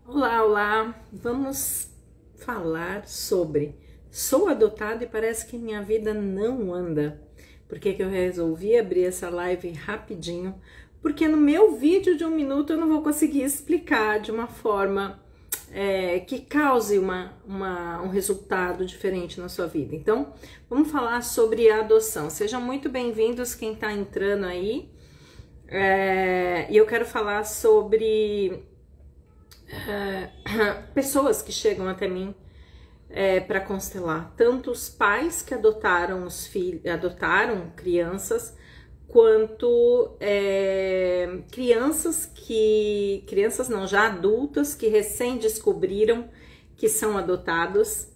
Olá, olá! Vamos falar sobre sou adotado e parece que minha vida não anda. Por que que eu resolvi abrir essa live rapidinho? Porque no meu vídeo de 1 minuto eu não vou conseguir explicar de uma forma que cause um resultado diferente na sua vida. Então, vamos falar sobre a adoção. Sejam muito bem-vindos quem está entrando aí. E eu quero falar sobre pessoas que chegam até mim para constelar, tanto os pais que adotaram os filhos, adotaram crianças, quanto crianças não, já adultas que recém descobriram que são adotados,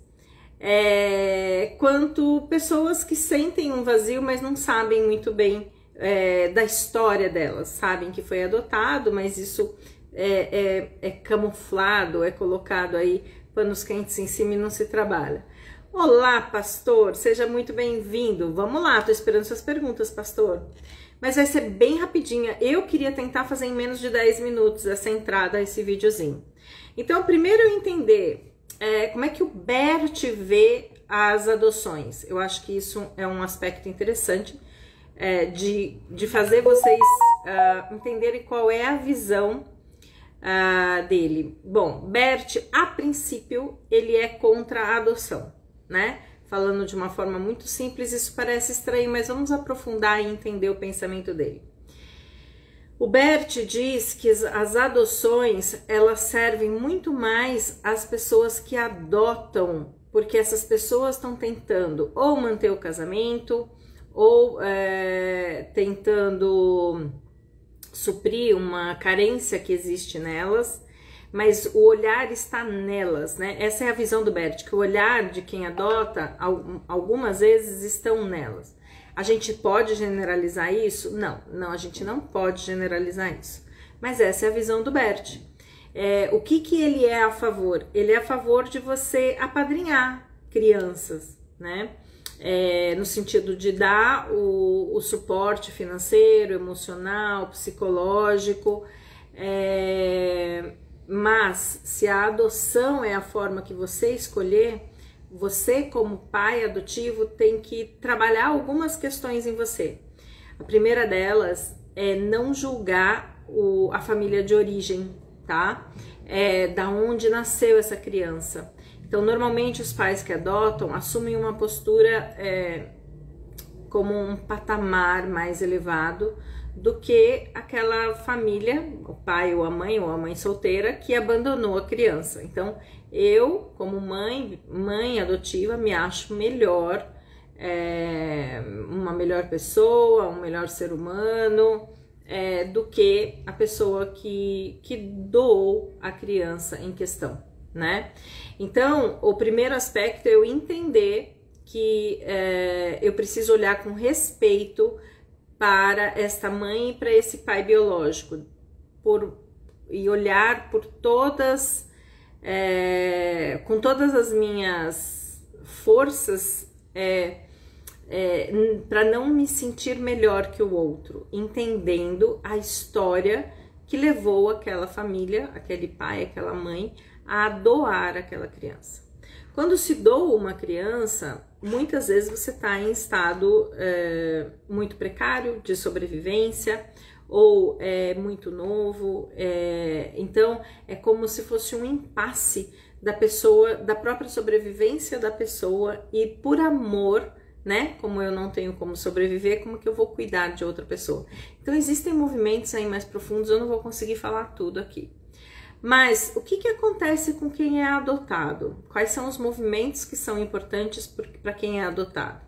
quanto pessoas que sentem um vazio, mas não sabem muito bem da história delas, sabem que foi adotado, mas isso é camuflado, é colocado aí, panos quentes em cima e não se trabalha. Olá, pastor, seja muito bem-vindo. Vamos lá, tô esperando suas perguntas, pastor. Mas vai ser bem rapidinha. Eu queria tentar fazer em menos de 10 minutos essa entrada, esse videozinho. Então, primeiro eu entender como é que o Bert vê as adoções. Eu acho que isso é um aspecto interessante de fazer vocês entenderem qual é a visão dele. Bom, Bert, a princípio, ele é contra a adoção, né? Falando de uma forma muito simples, isso parece estranho, mas vamos aprofundar e entender o pensamento dele. O Bert diz que as adoções, elas servem muito mais às pessoas que adotam, porque essas pessoas estão tentando ou manter o casamento, ou tentando suprir uma carência que existe nelas, mas o olhar está nelas, né? Essa é a visão do Bert, que o olhar de quem adota, algumas vezes estão nelas. A gente pode generalizar isso? Não, a gente não pode generalizar isso. Mas essa é a visão do Bert. O que ele é a favor? Ele é a favor de você apadrinhar crianças, né? No sentido de dar o suporte financeiro, emocional, psicológico, mas se a adoção é a forma que você escolher, você como pai adotivo tem que trabalhar algumas questões em você. A primeira delas é não julgar a família de origem, tá? Da onde nasceu essa criança. Então, normalmente os pais que adotam assumem uma postura como um patamar mais elevado do que aquela família, o pai ou a mãe solteira que abandonou a criança. Então, eu, como mãe adotiva, me acho melhor, uma melhor pessoa, um melhor ser humano, do que a pessoa que doou a criança em questão, né? Então, o primeiro aspecto é eu entender que eu preciso olhar com respeito para esta mãe e para esse pai biológico, e olhar por todas, com todas as minhas forças, para não me sentir melhor que o outro, entendendo a história que levou aquela família, aquele pai, aquela mãe, a doar aquela criança. Quando se doa uma criança, muitas vezes você está em estado muito precário de sobrevivência, ou muito novo, então é como se fosse um impasse da pessoa, da própria sobrevivência da pessoa, e por amor, né? Como eu não tenho como sobreviver, como que eu vou cuidar de outra pessoa? Então existem movimentos aí mais profundos, eu não vou conseguir falar tudo aqui. Mas o que acontece com quem é adotado? Quais são os movimentos que são importantes para quem é adotado?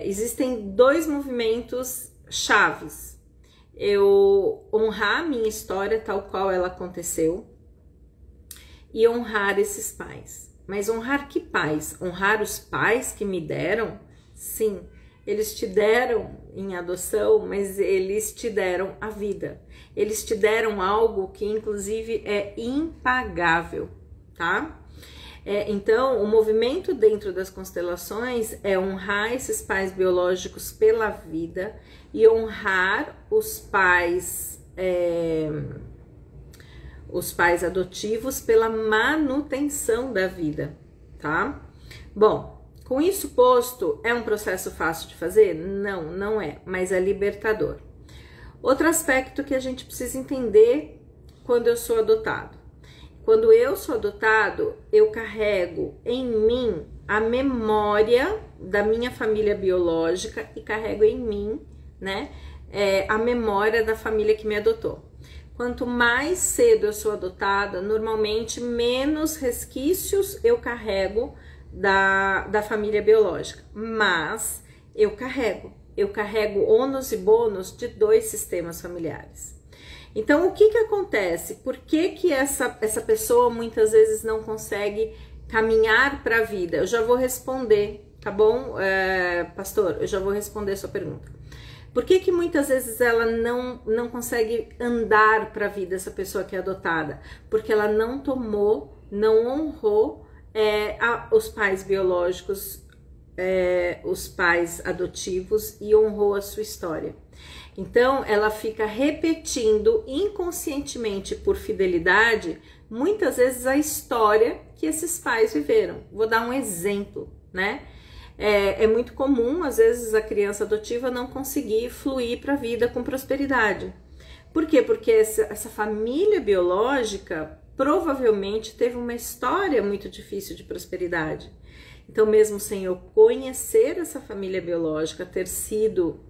Existem 2 movimentos chaves. Eu honrar a minha história tal qual ela aconteceu e honrar esses pais. Mas honrar que pais? Honrar os pais que me deram? Sim, eles te deram em adoção, mas eles te deram a vida. Eles te deram algo que inclusive é impagável, tá? Então, o movimento dentro das constelações é honrar esses pais biológicos pela vida e honrar os pais os pais adotivos pela manutenção da vida, tá? Bom, com isso posto, é um processo fácil de fazer? Não, não é, mas é libertador. Outro aspecto que a gente precisa entender quando eu sou adotado. Quando eu sou adotado, eu carrego em mim a memória da minha família biológica e carrego em mim, né, a memória da família que me adotou. Quanto mais cedo eu sou adotada, normalmente menos resquícios eu carrego da família biológica, mas eu carrego ônus e bônus de 2 sistemas familiares. Então, o que acontece? Por que essa pessoa muitas vezes não consegue caminhar para a vida? Eu já vou responder, tá bom, pastor? Eu já vou responder a sua pergunta. Por que muitas vezes ela não consegue andar para a vida, essa pessoa que é adotada? Porque ela não tomou, não honrou os pais biológicos, os pais adotivos e honrou a sua história. Então, ela fica repetindo inconscientemente por fidelidade, muitas vezes a história que esses pais viveram. Vou dar um exemplo, né? É muito comum, às vezes, a criança adotiva não conseguir fluir para a vida com prosperidade. Por quê? Porque essa família biológica provavelmente teve uma história muito difícil de prosperidade. Então, mesmo sem eu conhecer essa família biológica, ter sido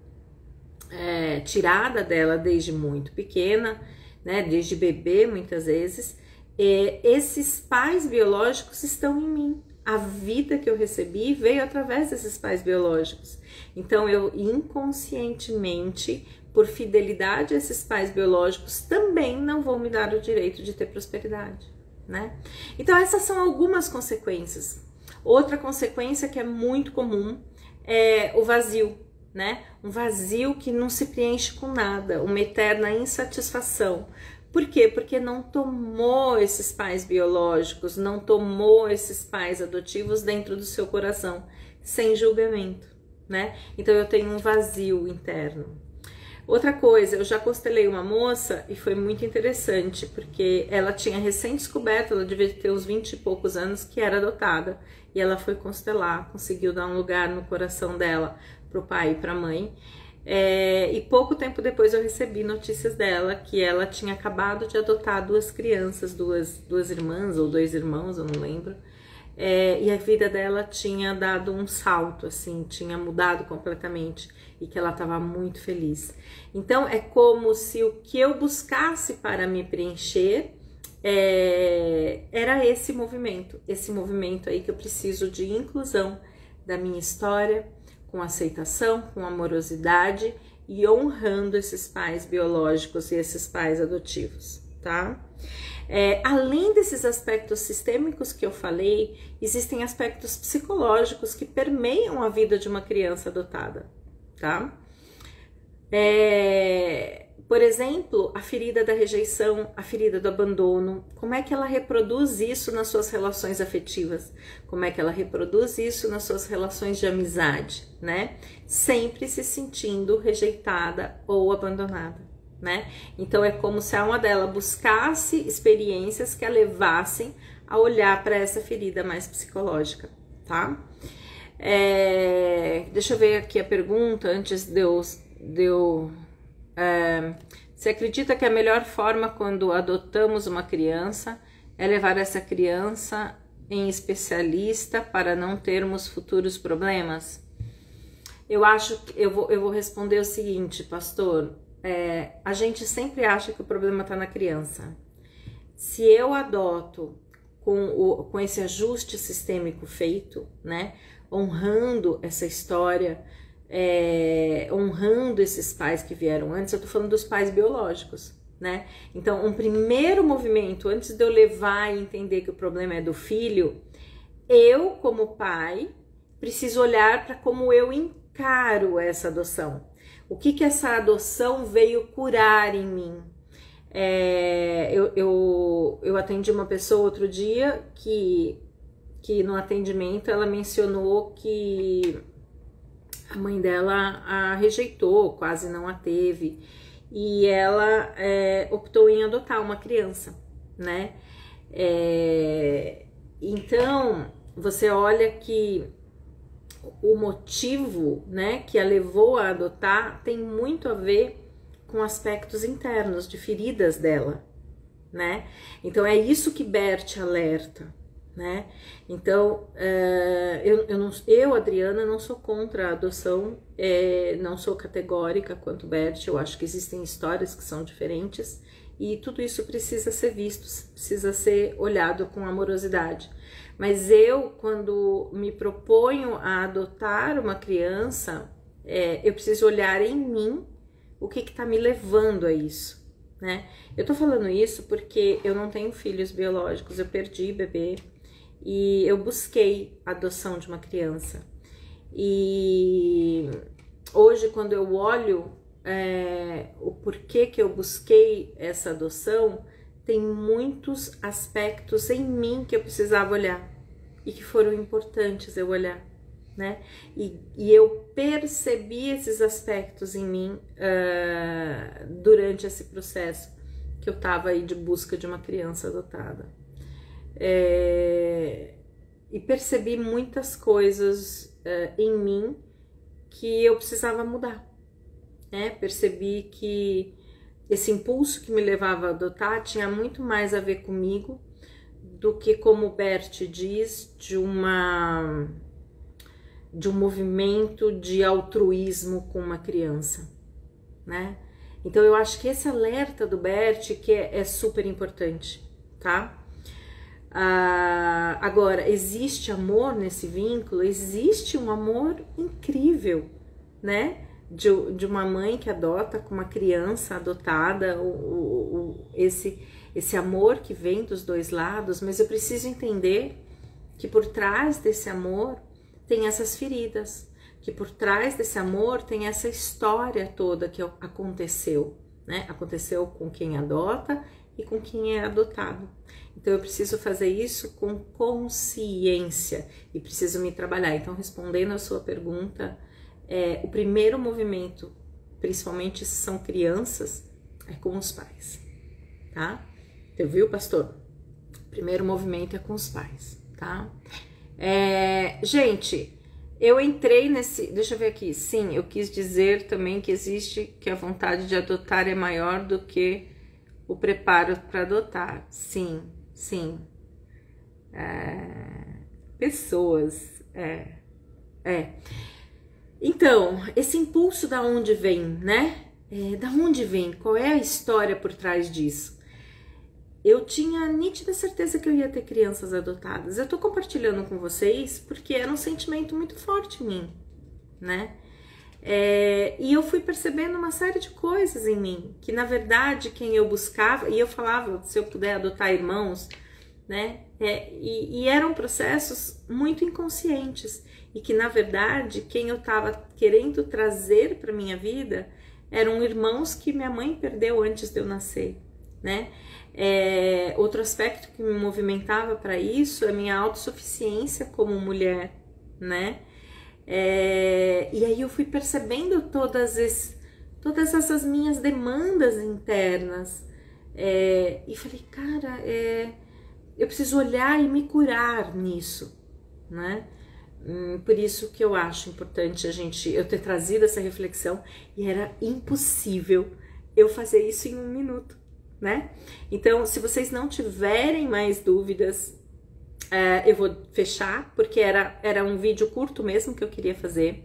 tirada dela desde muito pequena, né, desde bebê muitas vezes, esses pais biológicos estão em mim. A vida que eu recebi veio através desses pais biológicos. Então eu inconscientemente, por fidelidade a esses pais biológicos, também não vou me dar o direito de ter prosperidade, né? Então essas são algumas consequências. Outra consequência que é muito comum é o vazio, né? Um vazio que não se preenche com nada, uma eterna insatisfação. Por quê? Porque não tomou esses pais biológicos, não tomou esses pais adotivos dentro do seu coração, sem julgamento, né? Então eu tenho um vazio interno. Outra coisa, eu já constelei uma moça e foi muito interessante, porque ela tinha recém-descoberto, ela devia ter uns 20 e poucos anos, que era adotada. E ela foi constelar, conseguiu dar um lugar no coração dela pro pai e pra mãe. E pouco tempo depois eu recebi notícias dela que ela tinha acabado de adotar 2 crianças, duas irmãs ou 2 irmãos, eu não lembro. E a vida dela tinha dado um salto, assim, tinha mudado completamente e que ela estava muito feliz. Então é como se o que eu buscasse para me preencher era esse movimento aí que eu preciso de inclusão da minha história, com aceitação, com amorosidade e honrando esses pais biológicos e esses pais adotivos, tá? Além desses aspectos sistêmicos que eu falei, existem aspectos psicológicos que permeiam a vida de uma criança adotada, tá? Por exemplo, a ferida da rejeição, a ferida do abandono, como é que ela reproduz isso nas suas relações afetivas? Como é que ela reproduz isso nas suas relações de amizade, né? Sempre se sentindo rejeitada ou abandonada, né? Então é como se a alma dela buscasse experiências que a levassem a olhar para essa ferida mais psicológica, tá? Deixa eu ver aqui a pergunta antes de eu você acredita que a melhor forma quando adotamos uma criança é levar essa criança em especialista para não termos futuros problemas? Eu acho que eu vou responder o seguinte, pastor. A gente sempre acha que o problema está na criança. Se eu adoto com esse ajuste sistêmico feito, né, honrando essa história, honrando esses pais que vieram antes, eu tô falando dos pais biológicos, né? Então, um primeiro movimento, antes de eu levar e entender que o problema é do filho, eu, como pai, preciso olhar para como eu encaro essa adoção. O que essa adoção veio curar em mim? Eu atendi uma pessoa outro dia que no atendimento ela mencionou que a mãe dela a rejeitou, quase não a teve, e ela optou em adotar uma criança, né? Então, você olha que o motivo, né, que a levou a adotar tem muito a ver com aspectos internos, de feridas dela, né? Então, é isso que Bert alerta, né? Então, eu, Adriana, não sou contra a adoção, não sou categórica quanto Bert, eu acho que existem histórias que são diferentes e tudo isso precisa ser visto, precisa ser olhado com amorosidade. Mas eu, quando me proponho a adotar uma criança, eu preciso olhar em mim o que está me levando a isso, né? Eu tô falando isso porque eu não tenho filhos biológicos, eu perdi bebê e eu busquei a adoção de uma criança. E hoje, quando eu olho o porquê que eu busquei essa adoção, tem muitos aspectos em mim que eu precisava olhar e que foram importantes eu olhar, né? E eu percebi esses aspectos em mim durante esse processo que eu tava aí de busca de uma criança adotada. E percebi muitas coisas em mim que eu precisava mudar, né? Percebi que esse impulso que me levava a adotar tinha muito mais a ver comigo do que, como o Bert diz, de um movimento de altruísmo com uma criança, né? Então eu acho que esse alerta do Bert que é super importante, tá? Agora, existe amor nesse vínculo? Existe um amor incrível, né? De uma mãe que adota com uma criança adotada, esse amor que vem dos dois lados, mas eu preciso entender que por trás desse amor tem essas feridas, que por trás desse amor tem essa história toda que aconteceu, né? Aconteceu com quem adota e com quem é adotado. Então eu preciso fazer isso com consciência e preciso me trabalhar. Então, respondendo a sua pergunta, o primeiro movimento, principalmente se são crianças, é com os pais, tá? Você viu, pastor? O primeiro movimento é com os pais, tá? Gente, eu entrei nesse... Deixa eu ver aqui. Sim, eu quis dizer também que existe que a vontade de adotar é maior do que o preparo para adotar. Sim, sim. Pessoas. Então, esse impulso da onde vem, né? Da onde vem? Qual é a história por trás disso? Eu tinha nítida certeza que eu ia ter crianças adotadas. Eu tô compartilhando com vocês porque era um sentimento muito forte em mim, né? E eu fui percebendo uma série de coisas em mim, que na verdade quem eu buscava, e eu falava, se eu puder adotar irmãos, né? E eram processos muito inconscientes, e que na verdade quem eu tava querendo trazer para minha vida eram irmãos que minha mãe perdeu antes de eu nascer, né? Outro aspecto que me movimentava para isso é a minha autossuficiência como mulher, né? E aí eu fui percebendo todas essas minhas demandas internas, e falei, cara, eu preciso olhar e me curar nisso, né? Por isso que eu acho importante eu ter trazido essa reflexão, e era impossível eu fazer isso em 1 minuto, né? Então, se vocês não tiverem mais dúvidas, eu vou fechar, porque era um vídeo curto mesmo que eu queria fazer.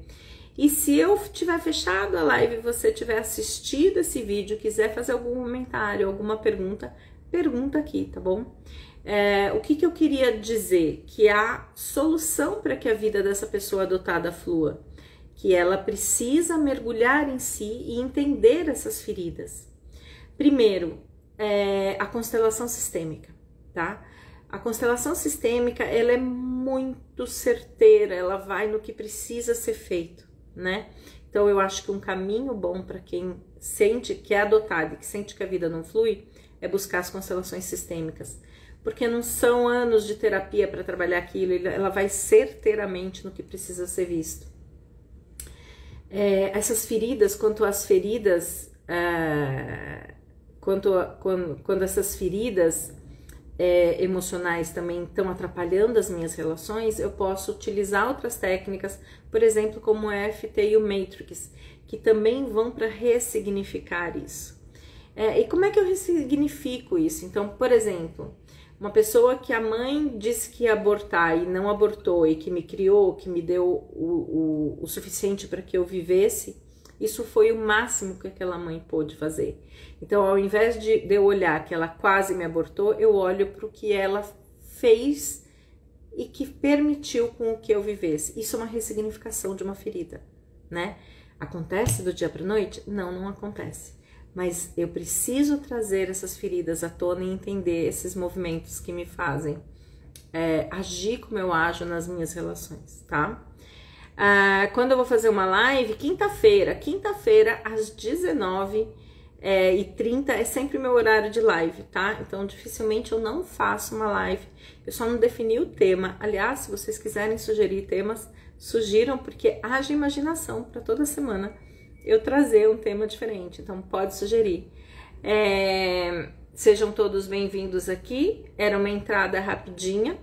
E se eu tiver fechado a live e você tiver assistido esse vídeo, quiser fazer algum comentário, alguma pergunta, pergunta aqui, tá bom? O que eu queria dizer? Que a solução para que a vida dessa pessoa adotada flua, que ela precisa mergulhar em si e entender essas feridas. Primeiro, a constelação sistêmica, tá? A constelação sistêmica, ela é muito certeira, ela vai no que precisa ser feito, né? Então eu acho que um caminho bom para quem sente que é adotado e que sente que a vida não flui é buscar as constelações sistêmicas, porque não são anos de terapia para trabalhar aquilo, ela vai certeiramente no que precisa ser visto. Essas feridas, quando essas feridas emocionais também estão atrapalhando as minhas relações, eu posso utilizar outras técnicas, por exemplo, como o EFT e o Matrix, que também vão para ressignificar isso. E como é que eu ressignifico isso? Então, por exemplo, uma pessoa que a mãe disse que ia abortar e não abortou e que me criou, que me deu o suficiente para que eu vivesse, isso foi o máximo que aquela mãe pôde fazer. Então, ao invés de eu olhar que ela quase me abortou, eu olho para o que ela fez e que permitiu com o que eu vivesse. Isso é uma ressignificação de uma ferida, né? Acontece do dia para a noite? Não, não acontece. Mas eu preciso trazer essas feridas à tona e entender esses movimentos que me fazem agir como eu ajo nas minhas relações, tá? Quando eu vou fazer uma live, quinta-feira às 19h30 é sempre meu horário de live, tá? Então dificilmente eu não faço uma live, eu só não defini o tema. Aliás, se vocês quiserem sugerir temas, sugiram, porque haja imaginação para toda semana eu trazer um tema diferente, então pode sugerir. Sejam todos bem-vindos aqui, era uma entrada rapidinha.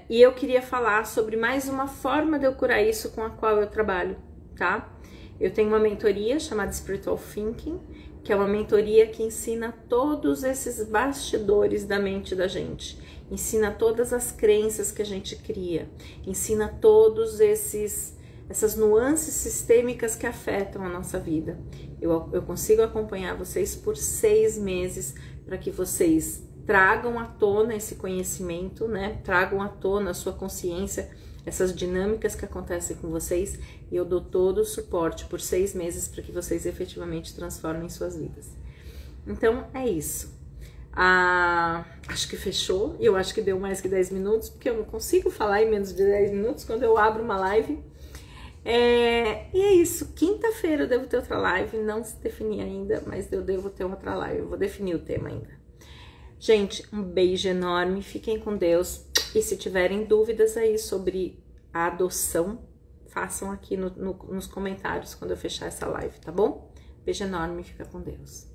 E eu queria falar sobre mais uma forma de eu curar isso com a qual eu trabalho, tá? Eu tenho uma mentoria chamada Spiritual Thinking, que é uma mentoria que ensina todos esses bastidores da mente da gente, ensina todas as crenças que a gente cria, ensina todos essas nuances sistêmicas que afetam a nossa vida. Eu consigo acompanhar vocês por 6 meses para que vocês tragam à tona esse conhecimento, né? Tragam à tona a sua consciência, essas dinâmicas que acontecem com vocês, e eu dou todo o suporte por 6 meses para que vocês efetivamente transformem suas vidas. Então é isso. Acho que fechou, eu acho que deu mais que 10 minutos, porque eu não consigo falar em menos de 10 minutos quando eu abro uma live. E é isso, quinta-feira eu devo ter outra live, não se defini ainda, mas eu devo ter outra live, eu vou definir o tema ainda. Gente, um beijo enorme, fiquem com Deus, e se tiverem dúvidas aí sobre a adoção, façam aqui nos comentários quando eu fechar essa live, tá bom? Beijo enorme, fica com Deus.